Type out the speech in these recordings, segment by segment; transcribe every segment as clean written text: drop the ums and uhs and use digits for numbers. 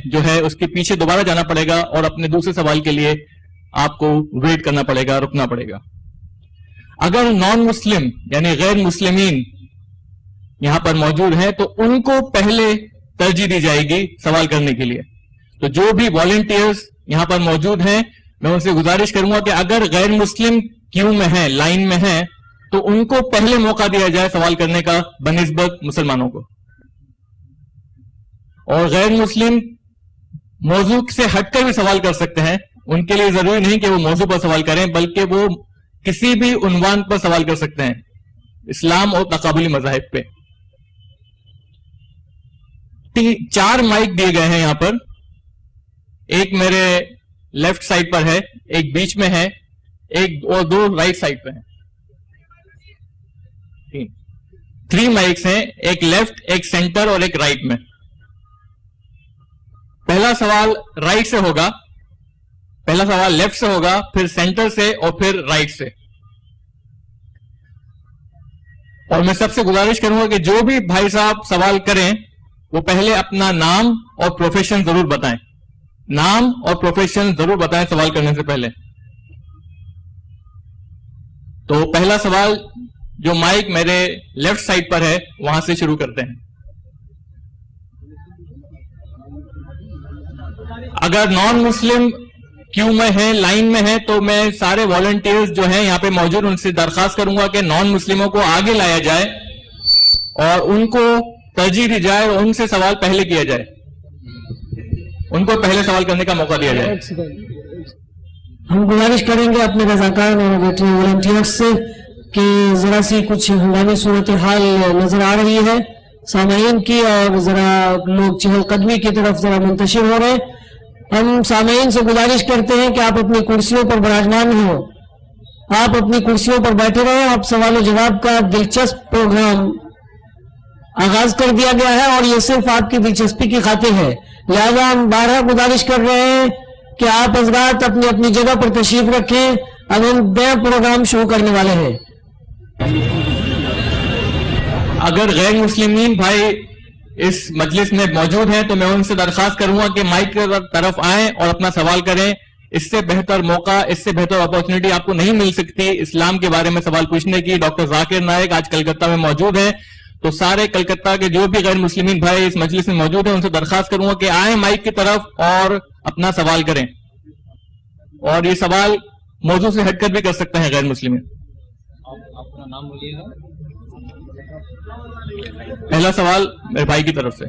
جو ہے اس کے پیچھے دوبارہ جانا پڑے گا اور اپنے دوسرے سوال کے لیے آپ کو ویٹ کرنا پڑے گا، رکنا پڑے گا۔ اگر نان مسلم یعنی غیر مسلمین یہاں پر موجود ہیں تو ان کو پہلے ترجیح دی جائے گی سوال کرنے کے لیے۔ تو جو بھی والنٹیئرز یہاں پر موجود ہیں میں ان سے گزارش کروں گا کہ اگر غیر مسلم کیو میں ہیں، لائن میں ہیں، تو ان کو پہلے موقع دیا جائے سوال کرنے کا بنسبت مسلمانوں کو۔ اور غیر مسلم موضوع سے ہٹ کر بھی سوال کر سکتے ہیں، ان کے لیے ضروری نہیں کہ وہ موضوع پر سوال کریں، بلکہ وہ کسی بھی عنوان پر سوال کر سکتے ہیں اسلام اور تقابلی مذاہب پہ۔ 4 مائک دیے گئے ہیں یہاں پر، ایک میرے لیفٹ سائڈ پر ہے، ایک بیچ میں ہے، ایک اور 2 رائٹ سائڈ پہ ہیں۔ 3 مائکس ہیں، ایک لیفٹ، ایک سینٹر اور ایک رائٹ میں۔ پہلا سوال رائٹ سے ہوگا، پہلا سوال لیفٹ سے ہوگا، پھر سینٹر سے اور پھر رائٹ سے۔ اور میں سب سے گزارش کروں گا کہ جو بھی بھائی صاحب سوال کریں وہ پہلے اپنا نام اور پروفیشن ضرور بتائیں، نام اور پروفیشن ضرور بتائیں سوال کرنے سے پہلے۔ تو پہلا سوال جو مائک میرے لیفٹ سائڈ پر ہے وہاں سے شروع کرتے ہیں۔ اگر نان مسلم کیوں میں ہے، لائن میں ہے، تو میں سارے والنٹیئرز جو ہیں یہاں پہ موجود ان سے درخواست کروں گا کہ نان مسلموں کو آگے لایا جائے اور ان کو ترجیح دی جائے اور ان سے سوال پہلے کیا جائے، ان کو پہلے سوال کرنے کا موقع دیا جائے۔ ہم گزارش کریں گے اپنے رضاکار اور والنٹیئرز سے کہ ذرا سی کچھ ہنگامی صورتحال نظر آ رہی ہے سامعین کی، اور ذرا لوگ چہل قدمی کی طرف ذرا منتشر ہو رہے ہیں۔ ہم سامعین سے گزارش کرتے ہیں کہ آپ اپنی کرسیوں پر براجمان ہوں، آپ اپنی کرسیوں پر بیٹھے رہیں۔ آپ سوال و جواب کا دلچسپ پروگرام آغاز کر دیا گیا ہے اور یہ صرف آپ کی دلچسپی کی خاطر ہے، لہذا ہم بارہا گزارش کر رہے ہیں کہ آپ حضرات اپنی اپنی جگہ پر تشریف رکھیں، اب ہم نیا پروگرام شروع کرنے والے ہیں۔ اگر غیر مسلمین بھائی اس مجلس میں موجود ہیں تو میں ان سے درخواست کروں گا کہ مائک کی طرف آئیں اور اپنا سوال کریں۔ اس سے بہتر موقع، اس سے بہتر اپورچونٹی آپ کو نہیں مل سکتی اسلام کے بارے میں سوال پوچھنے کی۔ ڈاکٹر ذاکر نائک آج کلکتہ میں موجود ہیں، تو سارے کلکتہ کے جو بھی غیر مسلمین بھائی اس مجلس میں موجود ہیں ان سے درخواست کروں گا کہ آئیں مائک کی طرف اور اپنا سوال کریں، اور یہ سوال موضوع سے ہٹ کر بھی کر سکتے ہیں غیر مسلمین۔ اپنا نام بولیے گا۔ پہلا سوال میرے بھائی کی طرف سے۔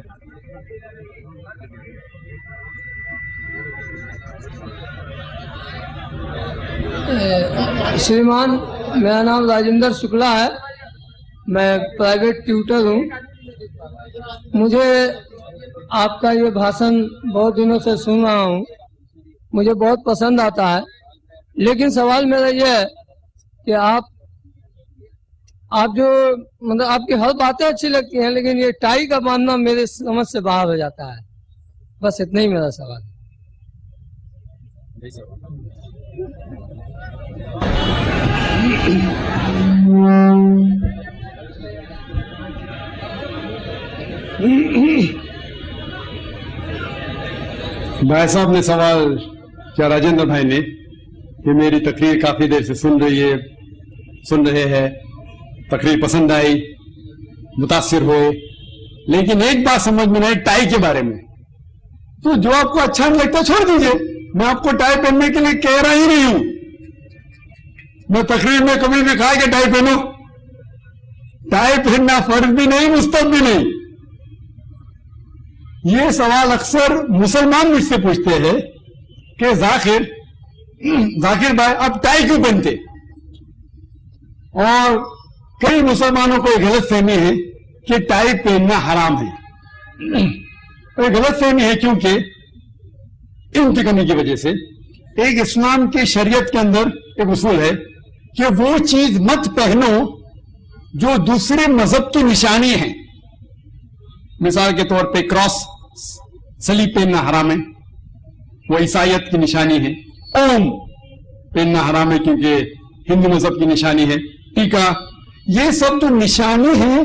شریمان، میرا نام راجندر شکلا ہے، میں پرائیویٹ ٹیوٹر ہوں۔ مجھے آپ کا یہ بھاشن بہت دنوں سے سن رہا ہوں، مجھے بہت پسند آتا ہے، لیکن سوال میرا یہ ہے کہ آپ جو مطلب آپ کی ہر باتیں اچھی لگتی ہیں، لیکن یہ ٹائی کا باندھنا میرے سمجھ سے باہر ہو جاتا ہے، بس اتنا ہی میرا سوال ہے۔ بھائی صاحب نے سوال کیا راجندر بھائی نے کہ میری تقریر کافی دیر سے سن رہے ہیں، تقریر پسند آئی، متاثر ہوئے، لیکن ایک بات سمجھ میں نہیں ٹائی کے بارے میں، تو جو آپ کو اچھا نہیں لگتا چھوڑ دیجئے، میں آپ کو ٹائی پہننے کے لیے کہہ رہا ہی نہیں ہوں، میں تقریر میں کبھی بھی کہا کہ ٹائی پہنو، ٹائی پہننا فرض بھی نہیں، مستحب بھی نہیں۔ یہ سوال اکثر مسلمان مجھ سے پوچھتے ہیں کہ ذاکر بھائی آپ ٹائی کیوں پہنتے، اور کئی مسلمانوں کو یہ غلط فہمی ہے کہ ٹائی پہننا حرام ہے۔ یہ غلط فہمی ہے کیونکہ ان کی کمی کی وجہ سے ایک اسلام کی شریعت کے اندر ایک اصول ہے کہ وہ چیز مت پہنو جو دوسرے مذہب کی نشانی ہے۔ مثال کے طور پہ کراس، صلیب پہننا حرام ہے، وہ عیسائیت کی نشانی ہے۔ اوم پہننا حرام ہے کیونکہ ہندو مذہب کی نشانی ہے۔ ٹیکا، یہ سب جو نشانی ہے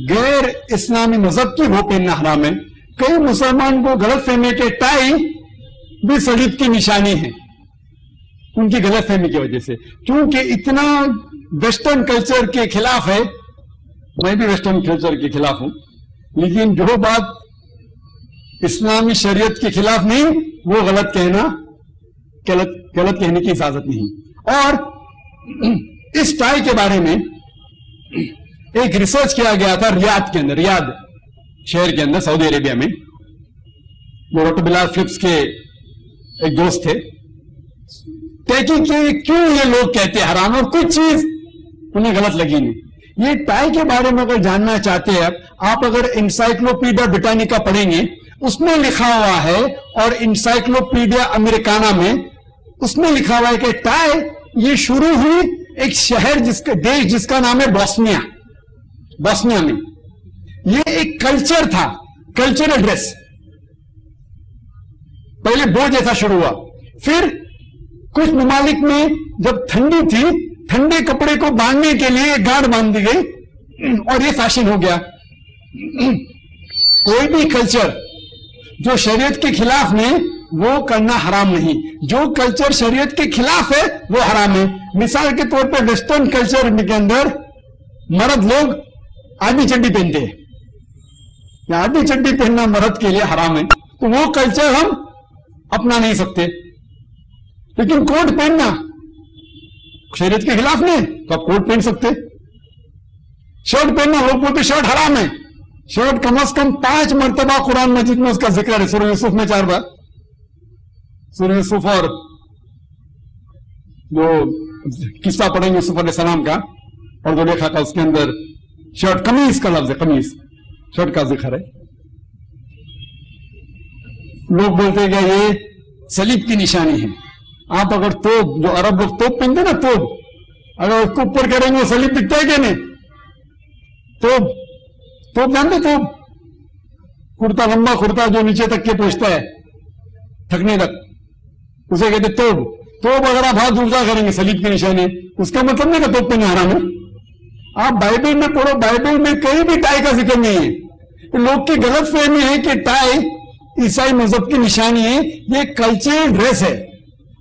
غیر اسلامی مذہب کی، وہ پہننا حرام ہے۔ कई मुसलमान को गलत फहमी के टाई भी सलीब की निशानी है, उनकी गलत फहमी की वजह से, क्योंकि इतना वेस्टर्न कल्चर के खिलाफ है। मैं भी वेस्टर्न कल्चर के खिलाफ हूं, लेकिन जो बात इस्लामी शरीयत के खिलाफ नहीं, वो गलत कहने की इजाजत नहीं। और इस टाई के बारे में एक रिसर्च किया गया था रियाद के अंदर, रियाद शहर के अंदर, सऊदी अरेबिया में। वो डॉक्टर बिलाल फिलिप्स के एक दोस्त थे। तहकीक की क्यों ये लोग कहते हैं हराम, और कुछ चीज उन्हें गलत लगी नहीं। ये टाई के बारे में अगर जानना चाहते हैं आप, अगर इंसाइक्लोपीडिया ब्रिटानिका पढ़ेंगे, उसमें लिखा हुआ है, और इंसाइक्लोपीडिया अमेरिकाना में उसमें लिखा हुआ है कि टाई ये शुरू हुई एक शहर देश जिसका नाम है बोस्निया। बोस्निया में ये एक कल्चर था, कल्चरल ड्रेस। पहले बो जैसा शुरू हुआ, फिर कुछ ममालिक में जब ठंडी थी, ठंडे कपड़े को बांधने के लिए गांठ बांध दी गई और ये फैशन हो गया। कोई भी कल्चर जो शरीयत के खिलाफ में, वो करना हराम नहीं। जो कल्चर शरीयत के खिलाफ है वो हराम है। मिसाल के तौर पर वेस्टर्न कल्चर के अंदर मर्द लोग आधी चड्डी पहनते हैं, या आधी चड्डी पहनना मर्द के लिए हराम है, तो वो कल्चर हम अपना नहीं सकते। लेकिन कोट पहनना शरीयत के खिलाफ नहीं, तो आप कोट पहन सकते। शर्ट पहनना, लोग बोलते शर्ट हराम है। शर्ट कम से कम 5 मरतबा कुरान मजीद में उसका जिक्र है। सूरह यूसुफ में 4 बार, सूरह यूसुफ, और जो किस्सा पढ़ेंगे यूसुफ अलैहिस्सलाम का और जुलेखा का, उसके अंदर शर्ट, कमीज का लफ्ज है, कमीज, शर्ट का जिक्र है। लोग बोलते हैं कि ये सलीब की निशानी है। आप अगर तोप, जो अरब लोग तोप पहनते ना, तोप, अगर उसको ऊपर करेंगे सलीब दिखता है क्या? नहीं। तोप जानते? तोप कुर्ता, लंबा कुर्ता जो नीचे तक के पहुंचता है, थकने तक, उसे कहते तोप। तोप अगर आप हाथ उल्टा करेंगे सलीब की निशानी, उसका मतलब नहीं कि तोप पहनना हराम है। आप बाइबल में पढ़ो, बाइबल में कहीं भी टाई का जिक्र नहीं है। लोग की गलत फहमी है कि टाई ईसाई मजहब की निशानी है, ये कल्चरल ड्रेस है।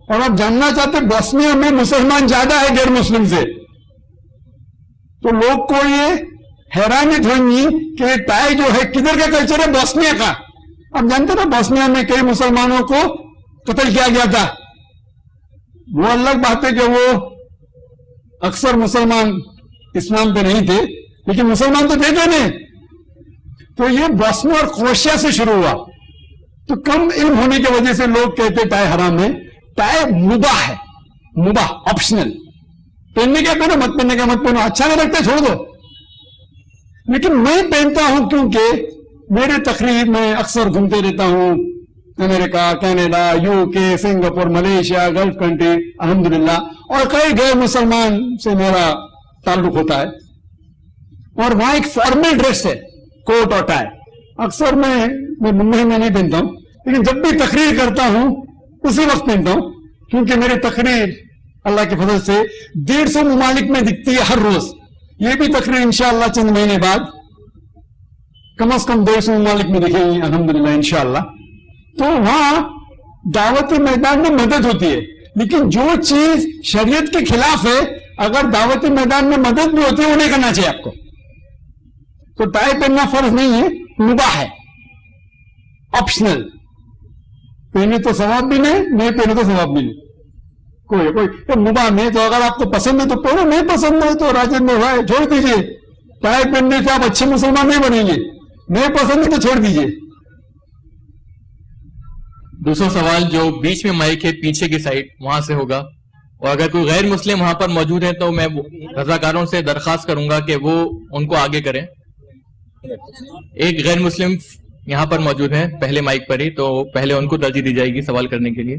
और आप जानना चाहते बोस्निया में मुसलमान ज्यादा है गैर मुस्लिम से, तो लोग को ये हैरानियत होगी कि टाई जो है किधर का कल्चर है, बोस्निया का। आप जानते ना बोस्निया में कई मुसलमानों को कत्ल किया गया था। वो अलग बात है कि वो अक्सर मुसलमान इस्लाम पे नहीं थे, लेकिन मुसलमान तो थे क्या नहीं। तो ये बोस्निया और क्रोएशिया से शुरू हुआ। तो कम इल्म होने की वजह से लोग कहते टाई हराम है। टाई मुबाह है, मुबाह, ऑप्शनल। पहनने क्या पहनो, मत पहनने क्या मत पहनो, अच्छा नहीं लगता छोड़ दो। लेकिन मैं पहनता हूं क्योंकि मेरे तकरीब में अक्सर घूमते रहता हूं, America, Canada, UK, Singapore, Malaysia, gulf country, अल्हम्दुलिल्लाह, और कई गैर मुसलमान से मेरा ताल्लुक होता है। और वहां एक फॉर्मल ड्रेस है, कोट और टाई। अक्सर मैं मुंबई में नहीं पहनता हूं, लेकिन जब भी तकरीर करता हूं उसी वक्त पहनता हूं, क्योंकि मेरी तकरीर अल्लाह के फजल से 150 ममालिक में दिखती है हर रोज। ये भी तकरीर इंशाअल्लाह चंद महीने बाद कम से कम 150 ममालिक में दिखेंगी अल्हम्दुलिल्लाह इंशाअल्लाह। तो वहां दावती मैदान में मदद होती है, लेकिन जो चीज शरीयत के खिलाफ है, अगर दावती मैदान में मदद भी होती है, वो नहीं करना चाहिए आपको। तो टाई पहनना फर्ज नहीं है, मुबाह है, ऑप्शनल। पहने तो सवाब भी नहीं पहने तो सवाब भी नहीं, कोई तो मुबाह में। तो अगर आपको पसंद है तो पहनो, नहीं पसंद है तो राजेंद्र भाई छोड़ दीजिए। टाई पहनने से आप अच्छे मुसलमान नहीं बनेंगे, नहीं पसंद है तो छोड़ दीजिए। दूसरा सवाल जो बीच में माइक है पीछे की साइड, वहां से होगा। और अगर कोई गैर मुस्लिम वहां पर मौजूद है तो मैं रजाकारों से दरखास्त करूंगा कि वो उनको आगे करें। एक गैर मुस्लिम यहाँ पर मौजूद है पहले माइक पर ही, तो पहले उनको तरजीह दी जाएगी सवाल करने के लिए।